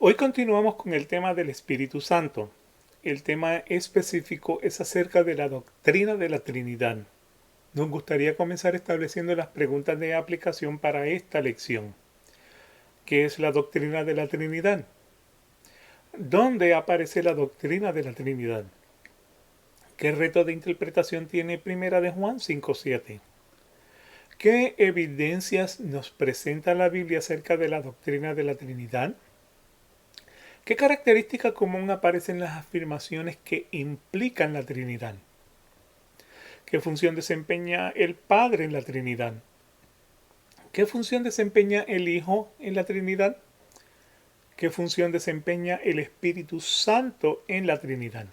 Hoy continuamos con el tema del Espíritu Santo. El tema específico es acerca de la doctrina de la Trinidad. Nos gustaría comenzar estableciendo las preguntas de aplicación para esta lección. ¿Qué es la doctrina de la Trinidad? ¿Dónde aparece la doctrina de la Trinidad? ¿Qué reto de interpretación tiene Primera de Juan 5:7? ¿Qué evidencias nos presenta la Biblia acerca de la doctrina de la Trinidad? ¿Qué característica común aparece en las afirmaciones que implican la Trinidad? ¿Qué función desempeña el Padre en la Trinidad? ¿Qué función desempeña el Hijo en la Trinidad? ¿Qué función desempeña el Espíritu Santo en la Trinidad?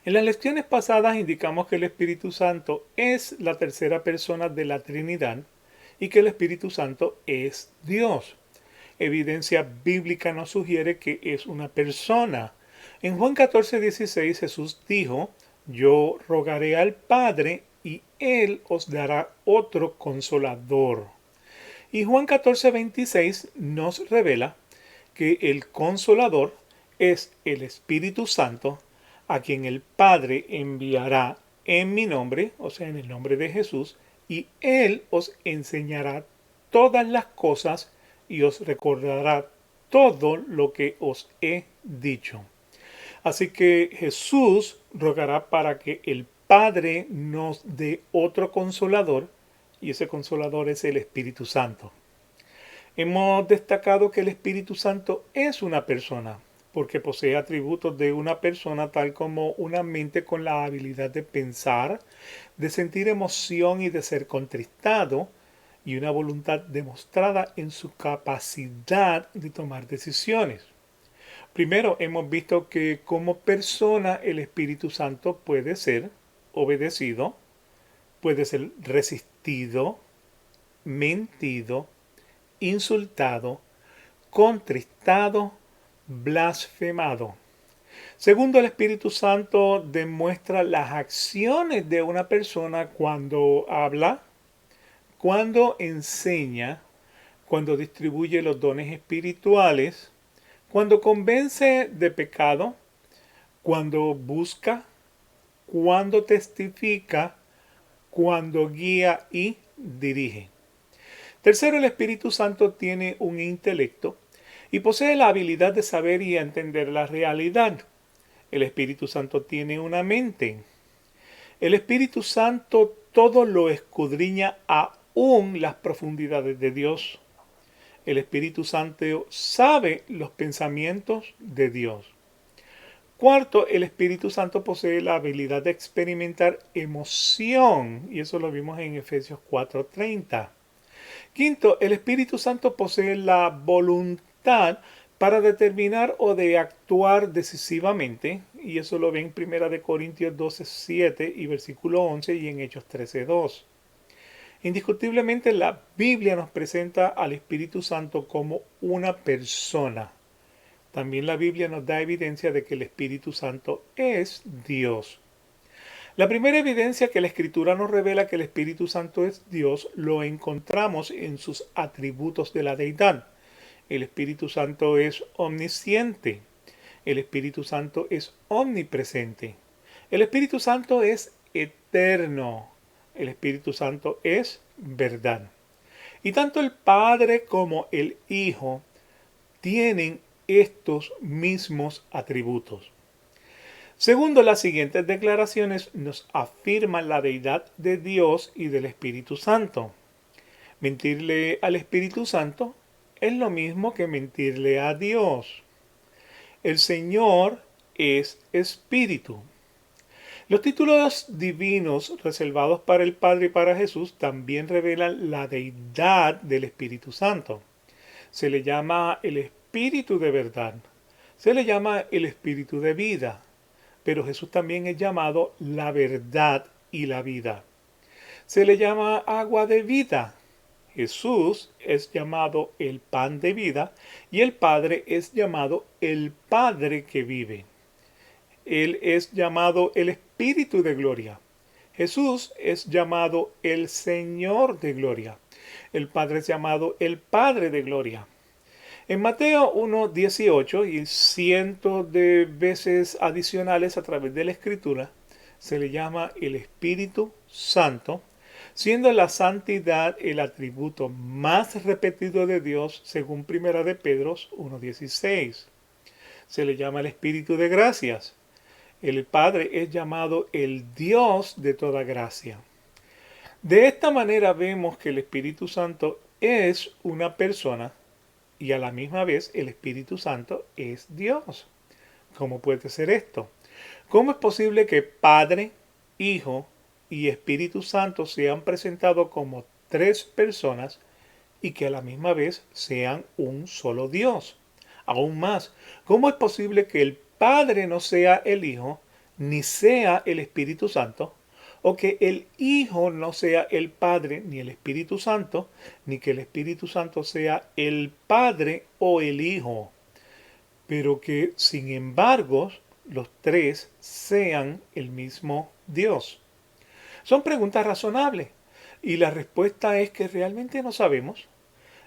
En las lecciones pasadas indicamos que el Espíritu Santo es la tercera persona de la Trinidad y que el Espíritu Santo es Dios. Evidencia bíblica nos sugiere que es una persona. En Juan 14:16 Jesús dijo: Yo rogaré al Padre y Él os dará otro consolador. Y Juan 14:26 nos revela que el consolador es el Espíritu Santo, a quien el Padre enviará en mi nombre, o sea, en el nombre de Jesús, y Él os enseñará todas las cosas y os recordará todo lo que os he dicho. Así que Jesús rogará para que el Padre nos dé otro consolador, y ese consolador es el Espíritu Santo. Hemos destacado que el Espíritu Santo es una persona, porque posee atributos de una persona tal como una mente con la habilidad de pensar, de sentir emoción y de ser contristado, y una voluntad demostrada en su capacidad de tomar decisiones. Primero, hemos visto que como persona el Espíritu Santo puede ser obedecido, puede ser resistido, mentido, insultado, contristado, blasfemado. Segundo, el Espíritu Santo demuestra las acciones de una persona cuando habla, cuando enseña, cuando distribuye los dones espirituales, cuando convence de pecado, cuando busca, cuando testifica, cuando guía y dirige. Tercero, el Espíritu Santo tiene un intelecto y posee la habilidad de saber y entender la realidad. El Espíritu Santo tiene una mente. El Espíritu Santo todo lo escudriña aún las profundidades de Dios. El Espíritu Santo sabe los pensamientos de Dios. Cuarto, el Espíritu Santo posee la habilidad de experimentar emoción, y eso lo vimos en Efesios 4:30. Quinto, el Espíritu Santo posee la voluntad para determinar o de actuar decisivamente, y eso lo ve en 1 Corintios 12:7 y versículo 11 y en Hechos 13:2. Indiscutiblemente la Biblia nos presenta al Espíritu Santo como una persona. También la Biblia nos da evidencia de que el Espíritu Santo es Dios. La primera evidencia que la Escritura nos revela que el Espíritu Santo es Dios lo encontramos en sus atributos de la deidad. El Espíritu Santo es omnisciente. El Espíritu Santo es omnipresente. El Espíritu Santo es eterno. El Espíritu Santo es verdad. Y tanto el Padre como el Hijo tienen estos mismos atributos. Segundo, las siguientes declaraciones nos afirman la deidad de Dios y del Espíritu Santo. Mentirle al Espíritu Santo es lo mismo que mentirle a Dios. El Señor es Espíritu. Los títulos divinos reservados para el Padre y para Jesús también revelan la deidad del Espíritu Santo. Se le llama el Espíritu de verdad. Se le llama el Espíritu de vida. Pero Jesús también es llamado la verdad y la vida. Se le llama agua de vida. Jesús es llamado el pan de vida y el Padre es llamado el Padre que vive. Él es llamado el Espíritu de gloria. Jesús es llamado el Señor de gloria. El Padre es llamado el Padre de gloria. En Mateo 1:18 y cientos de veces adicionales a través de la Escritura, se le llama el Espíritu Santo, siendo la santidad el atributo más repetido de Dios según Primera de Pedro 1:16. Se le llama el Espíritu de gracias. El Padre es llamado el Dios de toda gracia. De esta manera vemos que el Espíritu Santo es una persona y a la misma vez el Espíritu Santo es Dios. ¿Cómo puede ser esto? ¿Cómo es posible que Padre, Hijo y Espíritu Santo sean presentados como tres personas y que a la misma vez sean un solo Dios? Aún más, ¿cómo es posible que el Padre no sea el Hijo, ni sea el Espíritu Santo? O que el Hijo no sea el Padre ni el Espíritu Santo, ni que el Espíritu Santo sea el Padre o el Hijo, pero que sin embargo los tres sean el mismo Dios. Son preguntas razonables y la respuesta es que realmente no sabemos.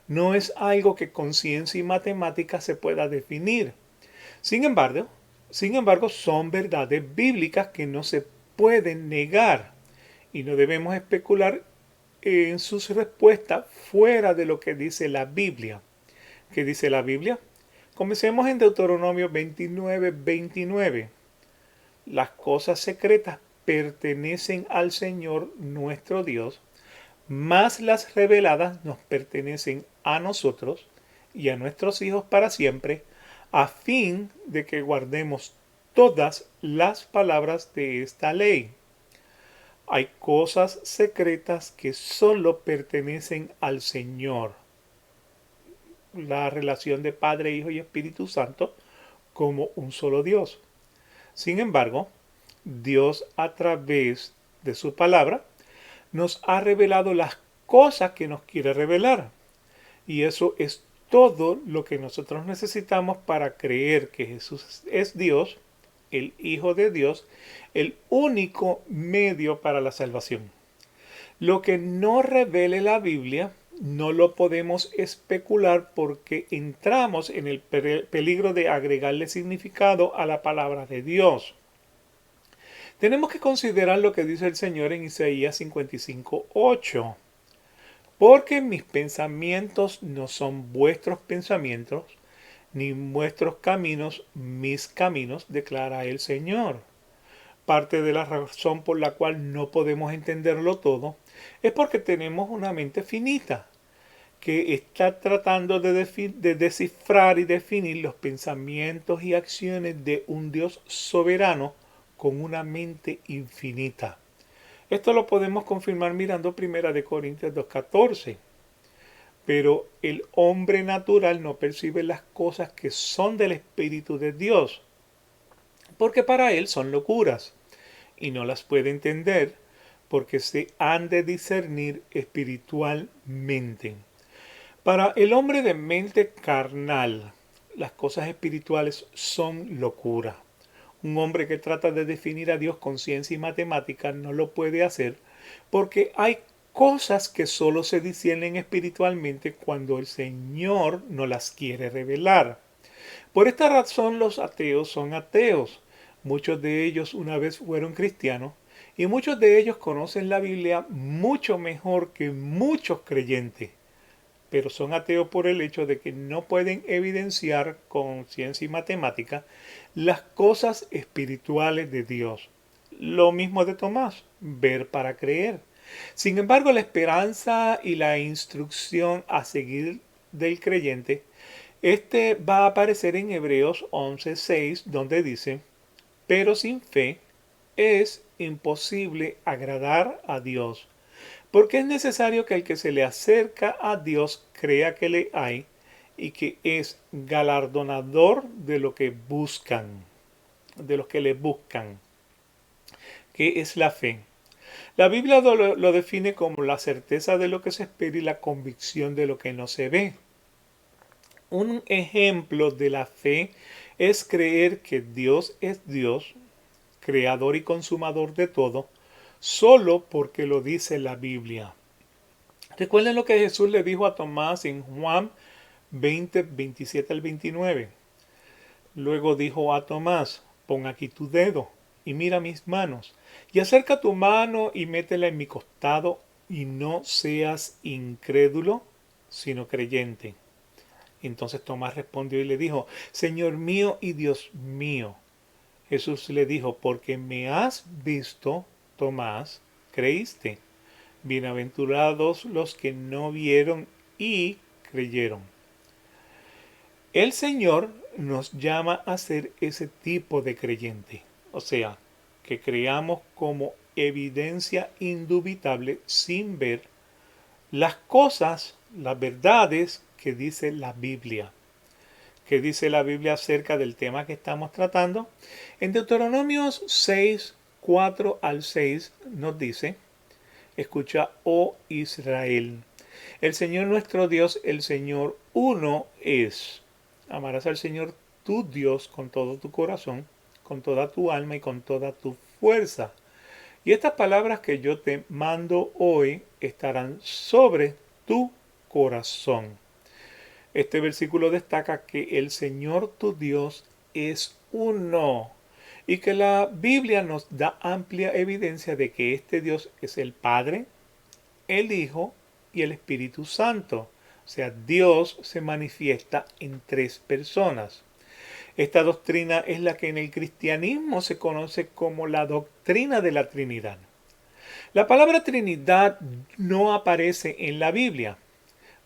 No es algo que con ciencia y matemática se pueda definir. Sin embargo, son verdades bíblicas que no se pueden negar y no debemos especular en sus respuestas fuera de lo que dice la Biblia. ¿Qué dice la Biblia? Comencemos en Deuteronomio 29:29. Las cosas secretas pertenecen al Señor nuestro Dios, mas las reveladas nos pertenecen a nosotros y a nuestros hijos para siempre, a fin de que guardemos todas las palabras de esta ley. Hay cosas secretas que solo pertenecen al Señor. La relación de Padre, Hijo y Espíritu Santo como un solo Dios. Sin embargo, Dios a través de su palabra nos ha revelado las cosas que nos quiere revelar. Y eso es todo lo que nosotros necesitamos para creer que Jesús es Dios, el Hijo de Dios, el único medio para la salvación. Lo que no revele la Biblia no lo podemos especular porque entramos en el peligro de agregarle significado a la palabra de Dios. Tenemos que considerar lo que dice el Señor en Isaías 55:8. Porque mis pensamientos no son vuestros pensamientos, ni vuestros caminos mis caminos, declara el Señor. Parte de la razón por la cual no podemos entenderlo todo es porque tenemos una mente finita que está tratando de descifrar y definir los pensamientos y acciones de un Dios soberano con una mente infinita. Esto lo podemos confirmar mirando 1 Corintios 2:14. Pero el hombre natural no percibe las cosas que son del Espíritu de Dios, porque para él son locuras, y no las puede entender, porque se han de discernir espiritualmente. Para el hombre de mente carnal, las cosas espirituales son locura. Un hombre que trata de definir a Dios con ciencia y matemática no lo puede hacer porque hay cosas que solo se disciernen espiritualmente cuando el Señor no las quiere revelar. Por esta razón los ateos son ateos. Muchos de ellos una vez fueron cristianos y muchos de ellos conocen la Biblia mucho mejor que muchos creyentes. Pero son ateos por el hecho de que no pueden evidenciar con ciencia y matemática las cosas espirituales de Dios. Lo mismo de Tomás, ver para creer. Sin embargo, la esperanza y la instrucción a seguir del creyente, va a aparecer en Hebreos 11:6, donde dice, pero sin fe es imposible agradar a Dios, porque es necesario que el que se le acerca a Dios crea que le hay y que es galardonador de lo que buscan, de los que le buscan. ¿Qué es la fe? La Biblia lo define como la certeza de lo que se espera y la convicción de lo que no se ve. Un ejemplo de la fe es creer que Dios es Dios, creador y consumador de todo, solo porque lo dice la Biblia. Recuerden lo que Jesús le dijo a Tomás en Juan 20, 27 al 29. Luego dijo a Tomás, pon aquí tu dedo y mira mis manos, y acerca tu mano y métela en mi costado, y no seas incrédulo, sino creyente. Entonces Tomás respondió y le dijo, Señor mío y Dios mío. Jesús le dijo, porque me has visto, Tomás, creíste. Bienaventurados los que no vieron y creyeron. El Señor nos llama a ser ese tipo de creyente, o sea, que creamos como evidencia indubitable sin ver las cosas, las verdades que dice la Biblia. ¿Qué dice la Biblia acerca del tema que estamos tratando? En Deuteronomios 6, 4 al 6 nos dice, escucha, oh Israel, el Señor nuestro Dios, el Señor uno es. Amarás al Señor tu Dios con todo tu corazón, con toda tu alma y con toda tu fuerza. Y estas palabras que yo te mando hoy estarán sobre tu corazón. Este versículo destaca que el Señor tu Dios es uno y que la Biblia nos da amplia evidencia de que este Dios es el Padre, el Hijo y el Espíritu Santo. O sea, Dios se manifiesta en tres personas. Esta doctrina es la que en el cristianismo se conoce como la doctrina de la Trinidad. La palabra Trinidad no aparece en la Biblia,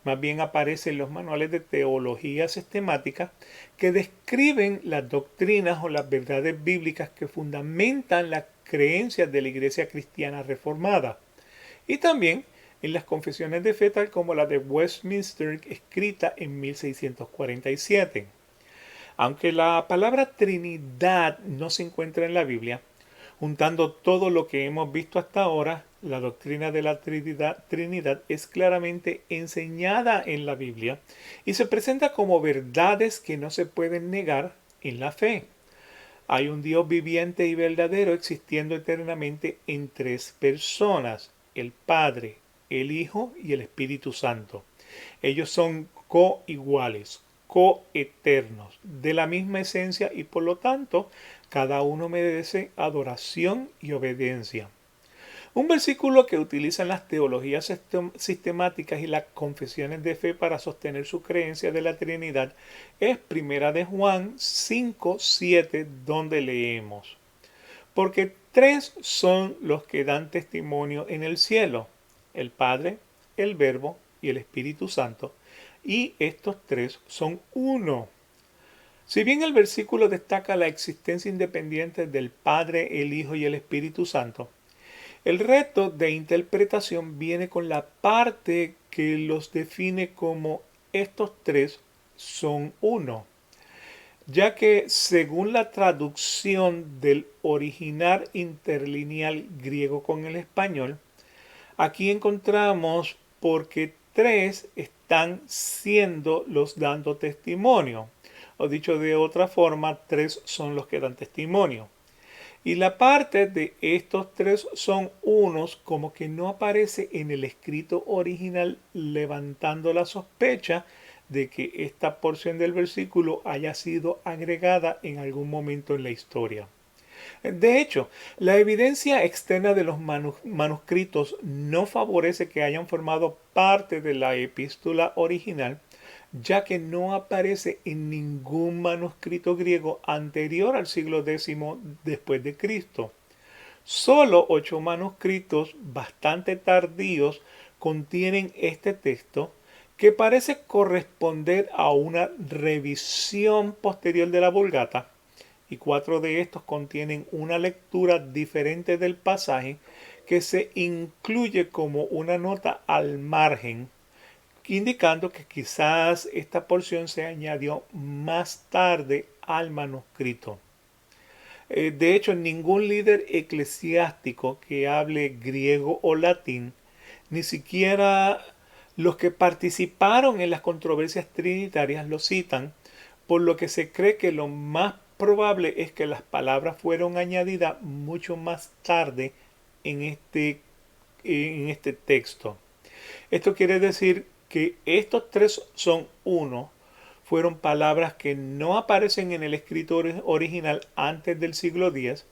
más bien aparece en los manuales de teología sistemática que describen las doctrinas o las verdades bíblicas que fundamentan las creencias de la Iglesia cristiana reformada. Y también en las confesiones de fe tal como la de Westminster escrita en 1647. Aunque la palabra Trinidad no se encuentra en la Biblia, juntando todo lo que hemos visto hasta ahora, la doctrina de la Trinidad es claramente enseñada en la Biblia y se presenta como verdades que no se pueden negar en la fe. Hay un Dios viviente y verdadero existiendo eternamente en tres personas, el Padre, el Hijo y el Espíritu Santo. Ellos son coiguales, coeternos, de la misma esencia y por lo tanto cada uno merece adoración y obediencia. Un versículo que utilizan las teologías sistemáticas y las confesiones de fe para sostener su creencia de la Trinidad es Primera de Juan 5, 7, donde leemos: porque tres son los que dan testimonio en el cielo, el Padre, el Verbo y el Espíritu Santo, y estos tres son uno. Si bien el versículo destaca la existencia independiente del Padre, el Hijo y el Espíritu Santo, el reto de interpretación viene con la parte que los define como estos tres son uno, ya que según la traducción del original interlineal griego con el español, aquí encontramos porque tres están siendo los dando testimonio, o dicho de otra forma, tres son los que dan testimonio. Y la parte de estos tres son unos como que no aparece en el escrito original, levantando la sospecha de que esta porción del versículo haya sido agregada en algún momento en la historia. De hecho, la evidencia externa de los manuscritos no favorece que hayan formado parte de la epístola original, ya que no aparece en ningún manuscrito griego anterior al siglo X después de Cristo. Solo 8 manuscritos bastante tardíos contienen este texto, que parece corresponder a una revisión posterior de la Vulgata, y 4 de estos contienen una lectura diferente del pasaje que se incluye como una nota al margen, indicando que quizás esta porción se añadió más tarde al manuscrito. De hecho, ningún líder eclesiástico que hable griego o latín, ni siquiera los que participaron en las controversias trinitarias, lo citan, por lo que se cree que lo más probable es que las palabras fueron añadidas mucho más tarde en este texto. Esto quiere decir que estos tres son uno, fueron palabras que no aparecen en el escrito original antes del siglo X,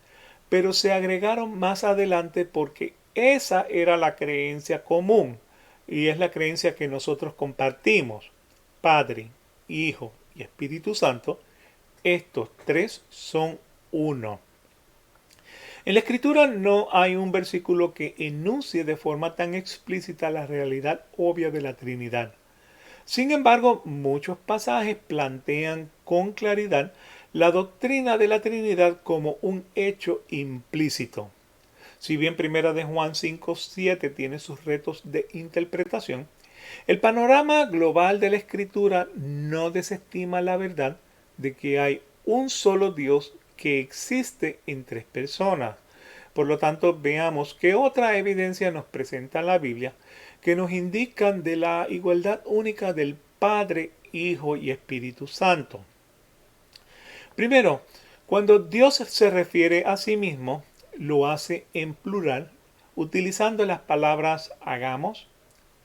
pero se agregaron más adelante porque esa era la creencia común y es la creencia que nosotros compartimos. Padre, Hijo y Espíritu Santo, estos tres son uno. En la Escritura no hay un versículo que enuncie de forma tan explícita la realidad obvia de la Trinidad. Sin embargo, muchos pasajes plantean con claridad la doctrina de la Trinidad como un hecho implícito. Si bien Primera de Juan 5:7 tiene sus retos de interpretación, el panorama global de la Escritura no desestima la verdad de que hay un solo Dios que existe en tres personas. Por lo tanto, veamos qué otra evidencia nos presenta la Biblia que nos indican de la igualdad única del Padre, Hijo y Espíritu Santo. Primero, cuando Dios se refiere a sí mismo, lo hace en plural, utilizando las palabras hagamos,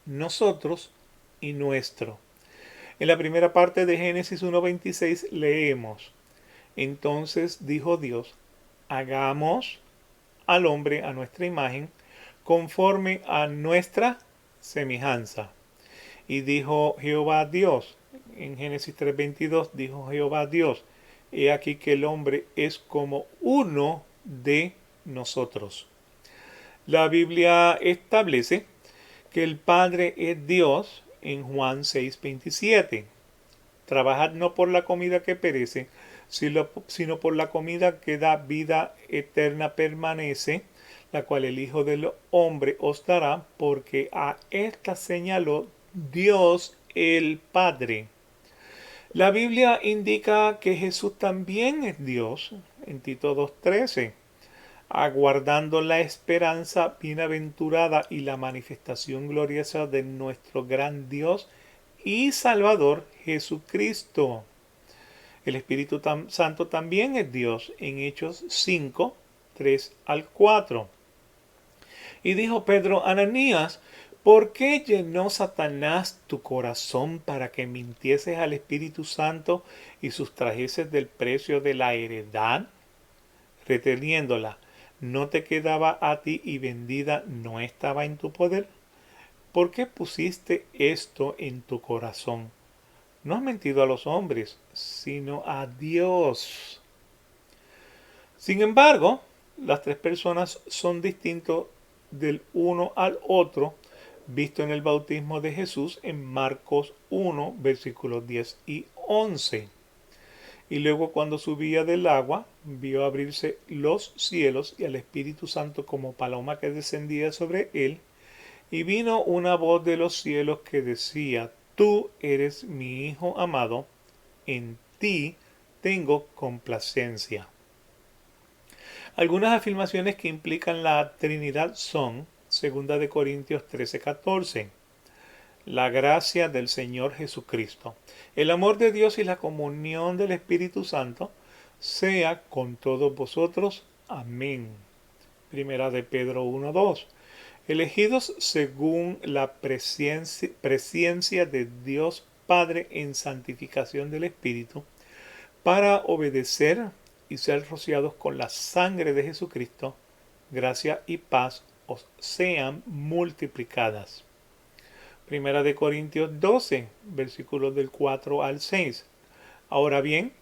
nosotros y nuestro. En la primera parte de Génesis 1:26 leemos, entonces dijo Dios, hagamos al hombre a nuestra imagen, conforme a nuestra semejanza. Y dijo Jehová Dios, en Génesis 3:22 dijo Jehová Dios, he aquí que el hombre es como uno de nosotros. La Biblia establece que el Padre es Dios en Juan 6:27. Trabajad no por la comida que perece, sino por la comida que da vida eterna permanece, la cual el Hijo del Hombre os dará, porque a esta señaló Dios el Padre. La Biblia indica que Jesús también es Dios, en Tito 2:13, aguardando la esperanza bienaventurada y la manifestación gloriosa de nuestro gran Dios y Salvador Jesucristo. El Espíritu Santo también es Dios en Hechos 5:3-4. Y dijo Pedro, Ananías, ¿por qué llenó Satanás tu corazón para que mintieses al Espíritu Santo y sustrajeses del precio de la heredad? Reteniéndola, ¿no te quedaba a ti y vendida no estaba en tu poder? ¿Por qué pusiste esto en tu corazón? No has mentido a los hombres, sino a Dios. Sin embargo, las tres personas son distintos del uno al otro, visto en el bautismo de Jesús en Marcos 1, versículos 10 y 11. Y luego cuando subía del agua, vio abrirse los cielos y al Espíritu Santo como paloma que descendía sobre él, y vino una voz de los cielos que decía, tú eres mi Hijo amado, en ti tengo complacencia. Algunas afirmaciones que implican la Trinidad son 2 Corintios 13:14. La gracia del Señor Jesucristo, el amor de Dios y la comunión del Espíritu Santo sea con todos vosotros. Amén. Primera de Pedro 1:2. Elegidos según la presencia de Dios Padre en santificación del Espíritu, para obedecer y ser rociados con la sangre de Jesucristo, gracia y paz os sean multiplicadas. Primera de Corintios 12, versículos del 4 al 6. Ahora bien,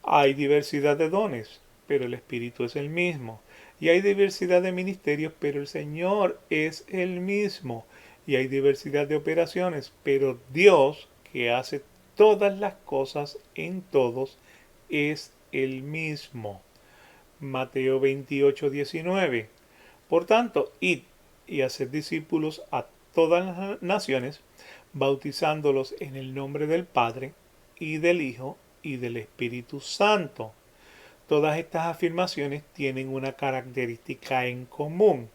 hay diversidad de dones, pero el Espíritu es el mismo. Y hay diversidad de ministerios, pero el Señor es el mismo. Y hay diversidad de operaciones, pero Dios, que hace todas las cosas en todos, es el mismo. Mateo 28:19. Por tanto, id y haced discípulos a todas las naciones, bautizándolos en el nombre del Padre, y del Hijo, y del Espíritu Santo. Todas estas afirmaciones tienen una característica en común.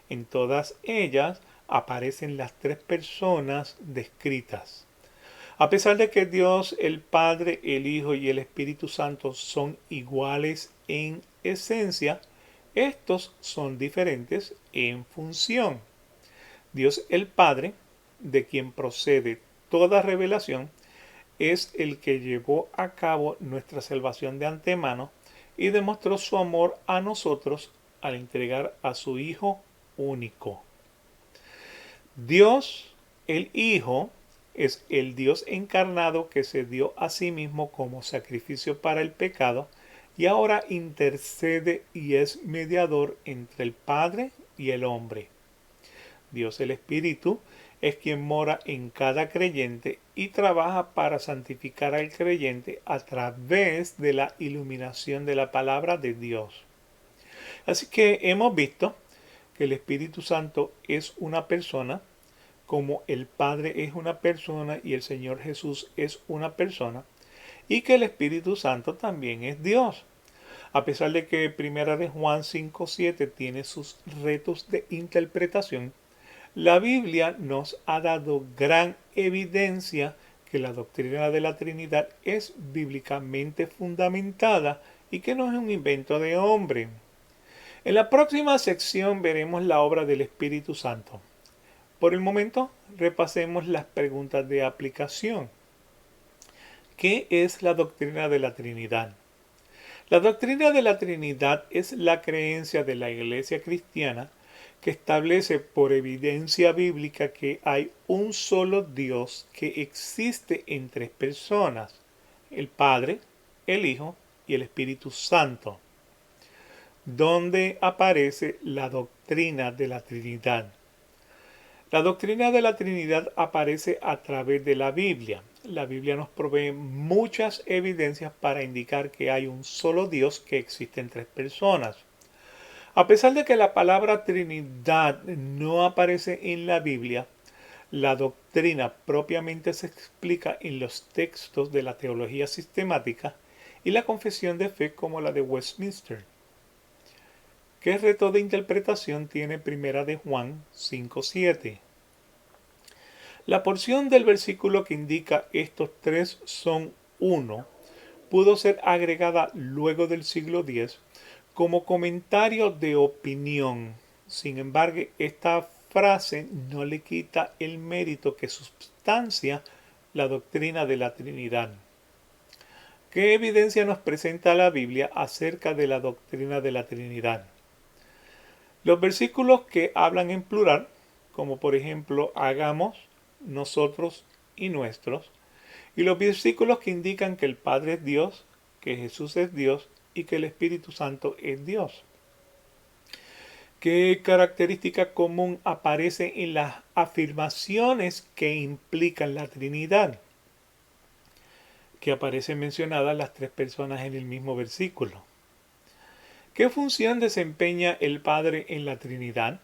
En todas ellas aparecen las tres personas descritas. A pesar de que Dios, el Padre, el Hijo y el Espíritu Santo son iguales en esencia, estos son diferentes en función. Dios el Padre, de quien procede toda revelación, es el que llevó a cabo nuestra salvación de antemano y demostró su amor a nosotros al entregar a su Hijo único. Dios, el Hijo, es el Dios encarnado que se dio a sí mismo como sacrificio para el pecado y ahora intercede y es mediador entre el Padre y el hombre. Dios el Espíritu es quien mora en cada creyente y trabaja para santificar al creyente a través de la iluminación de la palabra de Dios. Así que hemos visto que el Espíritu Santo es una persona, como el Padre es una persona y el Señor Jesús es una persona, y que el Espíritu Santo también es Dios. A pesar de que Primera de Juan 5:7 tiene sus retos de interpretación, la Biblia nos ha dado gran evidencia que la doctrina de la Trinidad es bíblicamente fundamentada y que no es un invento de hombre. En la próxima sección veremos la obra del Espíritu Santo. Por el momento, repasemos las preguntas de aplicación. ¿Qué es la doctrina de la Trinidad? La doctrina de la Trinidad es la creencia de la Iglesia cristiana que establece por evidencia bíblica que hay un solo Dios que existe en tres personas, el Padre, el Hijo y el Espíritu Santo, donde aparece la doctrina de la Trinidad. La doctrina de la Trinidad aparece a través de la Biblia. La Biblia nos provee muchas evidencias para indicar que hay un solo Dios que existe en tres personas. A pesar de que la palabra Trinidad no aparece en la Biblia, la doctrina propiamente se explica en los textos de la teología sistemática y la confesión de fe como la de Westminster. ¿Qué reto de interpretación tiene Primera de Juan 5:7? La porción del versículo que indica estos tres son uno pudo ser agregada luego del siglo X como comentario de opinión. Sin embargo, esta frase no le quita el mérito que sustancia la doctrina de la Trinidad. ¿Qué evidencia nos presenta la Biblia acerca de la doctrina de la Trinidad? Los versículos que hablan en plural, como por ejemplo hagamos, nosotros y nuestros, y los versículos que indican que el Padre es Dios, que Jesús es Dios y que el Espíritu Santo es Dios. ¿Qué característica común aparece en las afirmaciones que implican la Trinidad? Que aparecen mencionadas las tres personas en el mismo versículo. ¿Qué función desempeña el Padre en la Trinidad?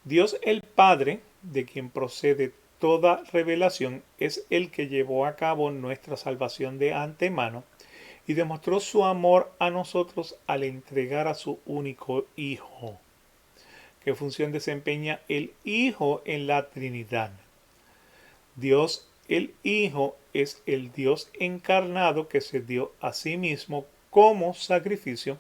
Dios el Padre, de quien procede toda revelación, es el que llevó a cabo nuestra salvación de antemano y demostró su amor a nosotros al entregar a su único Hijo. ¿Qué función desempeña el Hijo en la Trinidad? Dios el Hijo es el Dios encarnado que se dio a sí mismo como sacrificio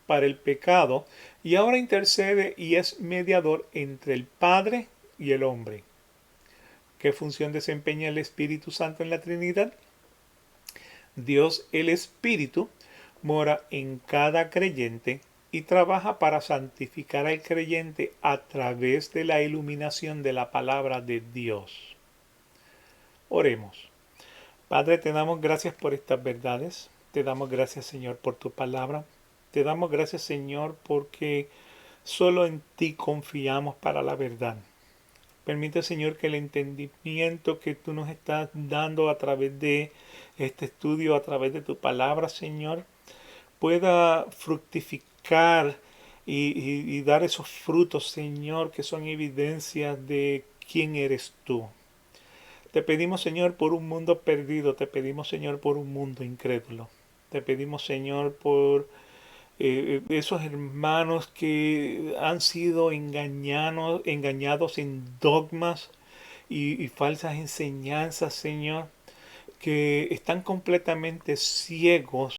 para el pecado y ahora intercede y es mediador entre el Padre y el hombre. ¿Qué función desempeña el Espíritu Santo en la Trinidad? Dios el Espíritu mora en cada creyente y trabaja para santificar al creyente a través de la iluminación de la palabra de Dios. Oremos. Padre, te damos gracias por estas verdades. Te damos gracias, Señor, por tu palabra. Te damos gracias, Señor, porque solo en ti confiamos para la verdad. Permite, Señor, que el entendimiento que tú nos estás dando a través de este estudio, a través de tu palabra, Señor, pueda fructificar y dar esos frutos, Señor, que son evidencias de quién eres tú. Te pedimos, Señor, por un mundo perdido. Te pedimos, Señor, por un mundo incrédulo. Te pedimos, Señor, por esos hermanos que han sido engañados en dogmas y falsas enseñanzas, Señor, que están completamente ciegos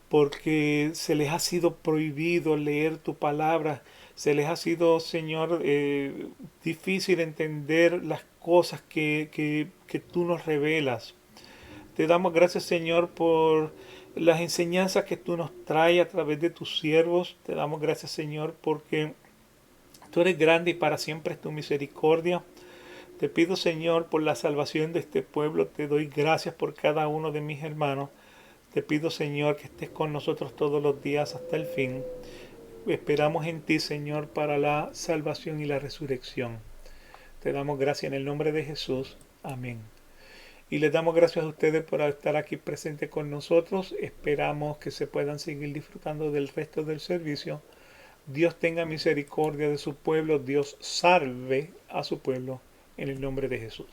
porque se les ha sido prohibido leer tu palabra, se les ha sido, Señor, difícil entender las cosas que tú nos revelas. Te damos gracias, Señor, por las enseñanzas que tú nos traes a través de tus siervos. Te damos gracias, Señor, porque tú eres grande y para siempre es tu misericordia. Te pido, Señor, por la salvación de este pueblo. Te doy gracias por cada uno de mis hermanos. Te pido, Señor, que estés con nosotros todos los días hasta el fin. Esperamos en ti, Señor, para la salvación y la resurrección. Te damos gracias en el nombre de Jesús. Amén. Y les damos gracias a ustedes por estar aquí presentes con nosotros. Esperamos que se puedan seguir disfrutando del resto del servicio. Dios tenga misericordia de su pueblo. Dios salve a su pueblo en el nombre de Jesús.